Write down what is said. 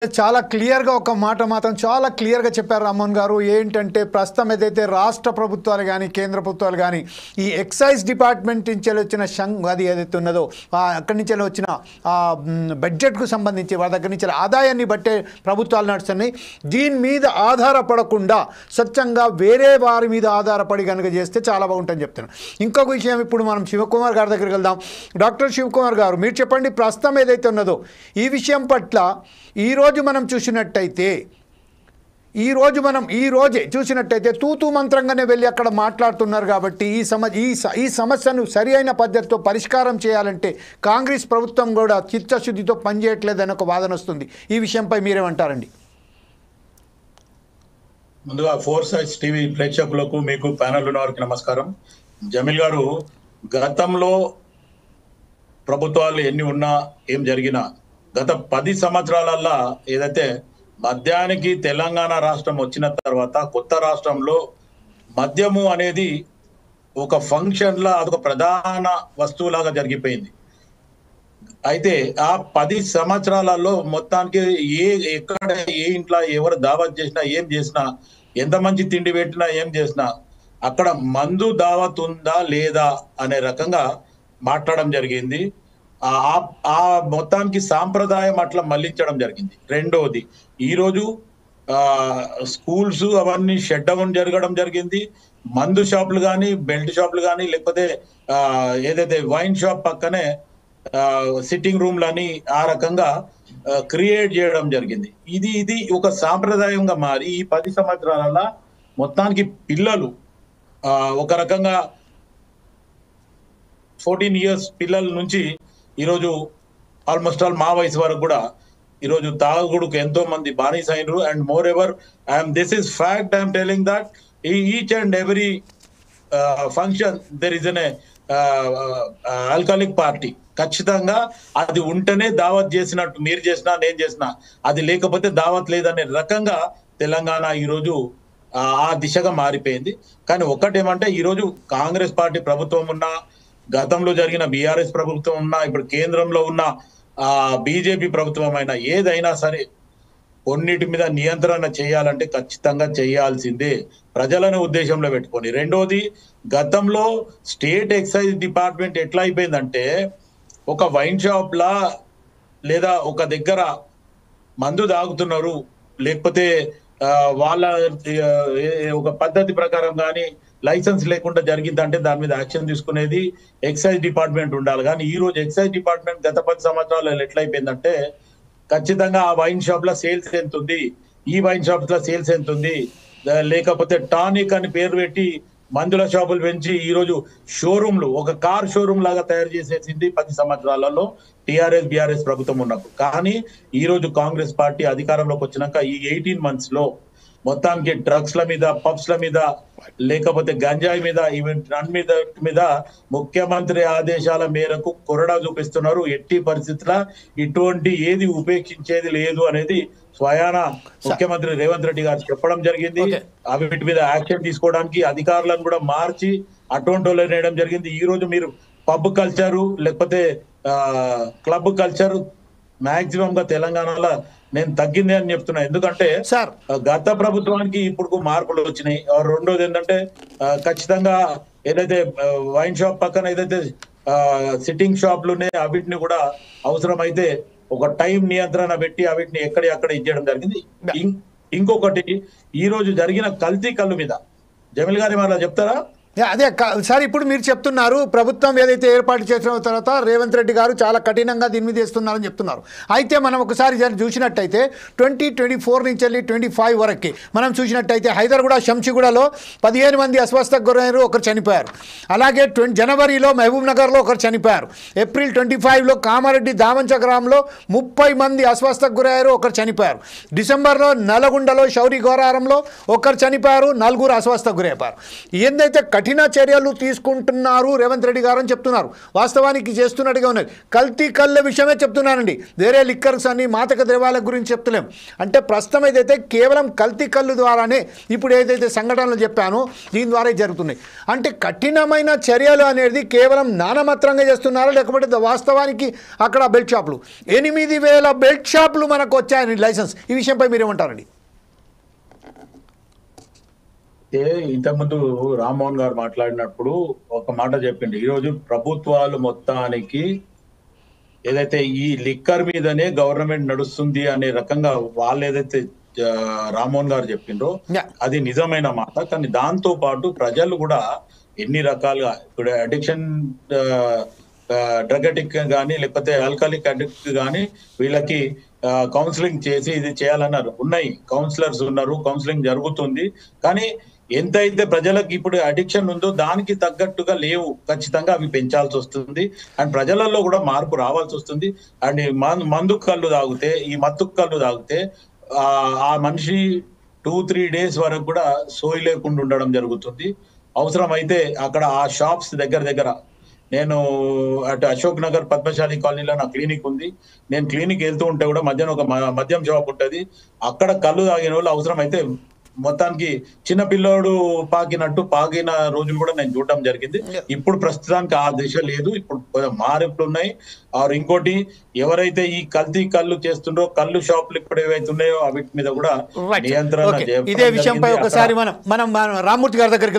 చాలా క్లియర్‌గా ఒక మాట మాత్రం చాలా క్లియర్‌గా చెప్పారు రామ్మోహన్ గారు. ఏంటంటే ప్రస్తుతం ఏదైతే రాష్ట్ర ప్రభుత్వాలు గానీ, కేంద్ర ప్రభుత్వాలు గానీ ఈ ఎక్సైజ్ డిపార్ట్మెంట్ నుంచెల్లి వచ్చిన అది ఏదైతే ఉన్నదో అక్కడి నుంచెల్లి వచ్చిన బడ్జెట్‌కు సంబంధించి వాళ్ళ దగ్గర నుంచి ఆదాయాన్ని బట్టే ప్రభుత్వాలు నడుస్తున్నాయి. దీని మీద ఆధారపడకుండా స్వచ్ఛంగా వేరే వారి మీద ఆధారపడి కనుక చేస్తే చాలా బాగుంటుందని చెప్తున్నాను. ఇంకొక విషయం ఇప్పుడు మనం శివకుమార్ గారి దగ్గరికి వెళ్దాం. డాక్టర్ శివకుమార్ గారు మీరు చెప్పండి, ప్రస్తుతం ఏదైతే ఉన్నదో ఈ విషయం పట్ల ఈరోజు మనం చూసినట్టయితే ఈరోజే చూసినట్టయితే తూతూ మంత్రంగానే వెళ్ళి అక్కడ మాట్లాడుతున్నారు. కాబట్టి ఈ సమస్యను సరి అయిన పద్ధతితో పరిష్కారం చేయాలంటే కాంగ్రెస్ ప్రభుత్వం కూడా చిత్తశుద్ధితో పనిచేయట్లేదని ఒక వాదన వస్తుంది. ఈ విషయంపై మీరేమంటారండి? ముందుగా ఫోర్ సైడ్స్ టీవీ ప్రేక్షకులకు మీకు ప్యానెల్ ఉన్న వారికి నమస్కారం. జమీల్ గారు, గతంలో ప్రభుత్వాలు ఎన్ని ఉన్నా ఏం జరిగినా గత 10 సంవత్సరాలల్లా ఏదైతే మద్యానికి తెలంగాణ రాష్ట్రం వచ్చిన తర్వాత కొత్త రాష్ట్రంలో మద్యము అనేది ఒక ఫంక్షన్లా అదొక ప్రధాన వస్తువులాగా జరిగిపోయింది. అయితే ఆ 10 సంవత్సరాలలో మొత్తానికి ఎక్కడ ఏ ఇంట్లో ఎవరు దావత్ చేసినా ఏం చేసినా ఎంత మంచి తిండి పెట్టినా ఏం చేసినా అక్కడ మందు దావత్ ఉందా లేదా అనే రకంగా మాట్లాడడం జరిగింది. ఆ మొత్తానికి సాంప్రదాయం అట్లా మళ్లించడం జరిగింది. రెండోది, ఈరోజు స్కూల్స్ అవన్నీ షట్ డౌన్ జరగడం జరిగింది. మందు షాపులు కానీ, బెల్ట్ షాపులు కానీ, లేకపోతే ఏదైతే వైన్ షాప్ పక్కనే సిట్టింగ్ రూమ్లని ఆ రకంగా క్రియేట్ చేయడం జరిగింది. ఇది ఒక సాంప్రదాయంగా మారి ఈ 10 సంవత్సరాల మొత్తానికి పిల్లలు ఒక రకంగా 14 years పిల్లల నుంచి ఈరోజు ఆల్మోస్ట్ ఆల్ మా వయసు వరకు కూడా ఈరోజు తాగుడుకు ఎంతో మంది బానిస అయినరు. And more ever this is fact, I'm telling that each and every function there is an alcoholic party. ఖచ్చితంగా అది ఉంటేనే దావత్ చేసినట్టు, మీరు చేసినా నేను చేసినా, అది లేకపోతే దావత్ లేదనే రకంగా తెలంగాణ ఈరోజు ఆ దిశగా మారిపోయింది. కానీ ఒక్కటేమంటే ఈరోజు కాంగ్రెస్ పార్టీ ప్రభుత్వం ఉన్నా, గతంలో జరిగిన బీఆర్ఎస్ ప్రభుత్వం ఉన్నా, ఇప్పుడు కేంద్రంలో ఉన్న బీజేపీ ప్రభుత్వం అయినా ఏదైనా సరే కొన్నిటి మీద నియంత్రణ చేయాలంటే ఖచ్చితంగా చేయాల్సిందే, ప్రజలను ఉద్దేశంలో పెట్టుకొని. రెండోది, గతంలో స్టేట్ ఎక్సైజ్ డిపార్ట్మెంట్ ఎట్లా అయిపోయిందంటే ఒక వైన్ షాప్ లా లేదా ఒక దగ్గర మందు తాగుతున్నారు లేకపోతే వాళ్ళ ఒక పద్ధతి ప్రకారం కానీ లైసెన్స్ లేకుండా జరిగిందంటే దాని మీద యాక్షన్ తీసుకునేది ఎక్సైజ్ డిపార్ట్మెంట్ ఉండాలి. కానీ ఈ రోజు ఎక్సైజ్ డిపార్ట్మెంట్ గత 10 సంవత్సరాలు ఎట్లయిపోయిందంటే ఖచ్చితంగా ఆ వైన్ షాప్ లో సేల్స్ ఎంత ఉంది, ఈ వైన్ షాప్ లో సేల్స్ ఎంత ఉంది, లేకపోతే టానిక్ అని పేరు పెట్టి మందుల షాపులు పెంచి ఈ రోజు షోరూమ్లు ఒక కార్ షోరూమ్ లాగా తయారు చేసేసింది 10 సంవత్సరాలలో టిఆర్ఎస్ బీఆర్ఎస్ ప్రభుత్వం ఉన్నప్పుడు. కానీ ఈ రోజు కాంగ్రెస్ పార్టీ అధికారంలోకి వచ్చినాక ఈ 18 months లో మొత్తానికి డ్రగ్స్ ల మీద, పబ్స్ ల మీద, లేకపోతే గంజాయి మీద, ఈవెన్ మీద ముఖ్యమంత్రి ఆదేశాల మేరకు కొరడా చూపిస్తున్నారు. ఎట్టి పరిస్థితుల ఇటువంటి ఏది ఉపేక్షించేది లేదు అనేది స్వయాన ముఖ్యమంత్రి రేవంత్ రెడ్డి గారు చెప్పడం జరిగింది. వీటి మీద యాక్షన్ తీసుకోవడానికి అధికారులను కూడా మార్చి అటువంటి వేయడం జరిగింది. ఈ రోజు మీరు పబ్ కల్చరు లేకపోతే క్లబ్ కల్చర్ మాక్సిమం గా తెలంగాణలో నేను తగ్గింది అని చెప్తున్నా. ఎందుకంటే గత ప్రభుత్వానికి ఇప్పుడు మార్పులు వచ్చినాయి. రెండోది ఏంటంటే ఖచ్చితంగా ఏదైతే వైన్ షాప్ పక్కన ఏదైతే సిట్టింగ్ షాప్లు ఉన్నాయి వీటిని కూడా అవసరమైతే ఒక టైం నియంత్రణ పెట్టి వీటిని ఎక్కడ ఇచ్చేయడం జరిగింది. ఇంకొకటి, ఈ రోజు జరిగిన కల్తీ కళ్ళు మీద జమీల్ గారు ఏమన్నా చెప్తారా? అదే సార్, ఇప్పుడు మీరు చెప్తున్నారు ప్రభుత్వం ఏదైతే ఏర్పాటు చేసిన తర్వాత రేవంత్ రెడ్డి గారు చాలా కఠినంగా దీని మీద చేస్తున్నారని చెప్తున్నారు. అయితే మనం ఒకసారి చూసినట్టయితే 2024 నుంచి వెళ్ళి 25 వరకు మనం చూసినట్టయితే హైదర్గూడ, శంషీగూడలో 15 మంది అస్వస్థకు గురైనారు, ఒకరు చనిపోయారు. అలాగే జనవరిలో మహబూబ్ నగర్లో ఒకరు చనిపోయారు. ఏప్రిల్ 25లో కామారెడ్డి దామంచ గ్రామంలో 30 మంది అస్వస్థకు గురయ్యారు, ఒకరు చనిపోయారు. డిసెంబర్లో నల్గొండలో శౌరి గోరారంలో ఒకరు చనిపోయారు, 4 అస్వస్థకు గురైపోయారు. ఏందైతే కఠిన చర్యలు తీసుకుంటున్నారు రేవంత్ రెడ్డి గారు అని చెప్తున్నారు. వాస్తవానికి చేస్తున్నట్టుగా ఉన్నది. కల్తీ కళ్ళ విషయమే చెప్తున్నానండి, వేరే లిక్కర్స్ అని మాదక ద్రవ్యాల గురించి చెప్తలేం. అంటే ప్రస్తుతం ఏదైతే కేవలం కల్తీ కళ్ళు ద్వారానే ఇప్పుడు ఏదైతే సంఘటనలు చెప్పానో దీని ద్వారా జరుగుతున్నాయి. అంటే కఠినమైన చర్యలు అనేది కేవలం నామమాత్రంగా చేస్తున్నారా, లేకపోతే వాస్తవానికి అక్కడ బెల్ట్ షాపులు 8,000 బెల్ట్ షాపులు మనకు వచ్చాయని లైసెన్స్, ఈ విషయంపై మీరేమంటారండి? ఇంతకుముందు రామ్మోహన్ గారు మాట్లాడినప్పుడు ఒక మాట చెప్పిండు, ఈరోజు ప్రభుత్వాలు మొత్తానికి ఏదైతే ఈ లిక్కర్ మీదనే గవర్నమెంట్ నడుస్తుంది అనే రకంగా వాళ్ళు ఏదైతే రామ్మోహన్ గారు చెప్పిండ్రో అది నిజమైన మాట. కానీ దాంతో పాటు ప్రజలు కూడా ఎన్ని రకాలుగా ఇప్పుడు అడిక్షన్ డ్రగ్ అడిక్ట్ కానీ లేకపోతే ఆల్కహాలిక్ అడిక్ట్ కానీ వీళ్ళకి కౌన్సిలింగ్ చేసి ఇది చేయాలన్నారు. ఉన్నాయి, కౌన్సిలర్స్ ఉన్నారు, కౌన్సిలింగ్ జరుగుతుంది. కానీ ఎంతైతే ప్రజలకు ఇప్పుడు అడిక్షన్ ఉందో దానికి తగ్గట్టుగా లేవు, ఖచ్చితంగా అవి పెంచాల్సి వస్తుంది. అండ్ ప్రజలలో కూడా మార్పు రావాల్సి వస్తుంది. అండ్ మందు కళ్ళు తాగితే, ఈ మత్తు కళ్ళు తాగితే ఆ మనిషి 2-3 days వరకు కూడా సోయి లేకుండా ఉండడం జరుగుతుంది. అవసరమైతే అక్కడ ఆ షాప్స్ దగ్గర నేను అటు అశోక్ నగర్ పద్మశాలి కాలనీలో నా క్లినిక్ ఉంది. నేను క్లినిక్ వెళ్తూ ఉంటే కూడా మధ్యాహ్నం ఒక మద్యం షాప్ ఉంటుంది. అక్కడ కళ్ళు తాగిన వాళ్ళు అవసరమైతే మొత్తానికి చిన్న పిల్లోడు పాకిన రోజులు కూడా నేను చూడడం జరిగింది. ఇప్పుడు ప్రస్తుతానికి ఆ దిశ లేదు, ఇప్పుడు మార్పులు ఉన్నాయి. ఆరు ఇంకోటి, ఎవరైతే ఈ కల్తీ కళ్ళు చేస్తుండో కళ్ళు షాపులు ఇప్పుడు ఏవైతే ఉన్నాయో వాటి మీద కూడా నియంత్రణ. ఇదే విషయంపై ఒకసారి మనం రామ్మూర్తి గారి దగ్గరికి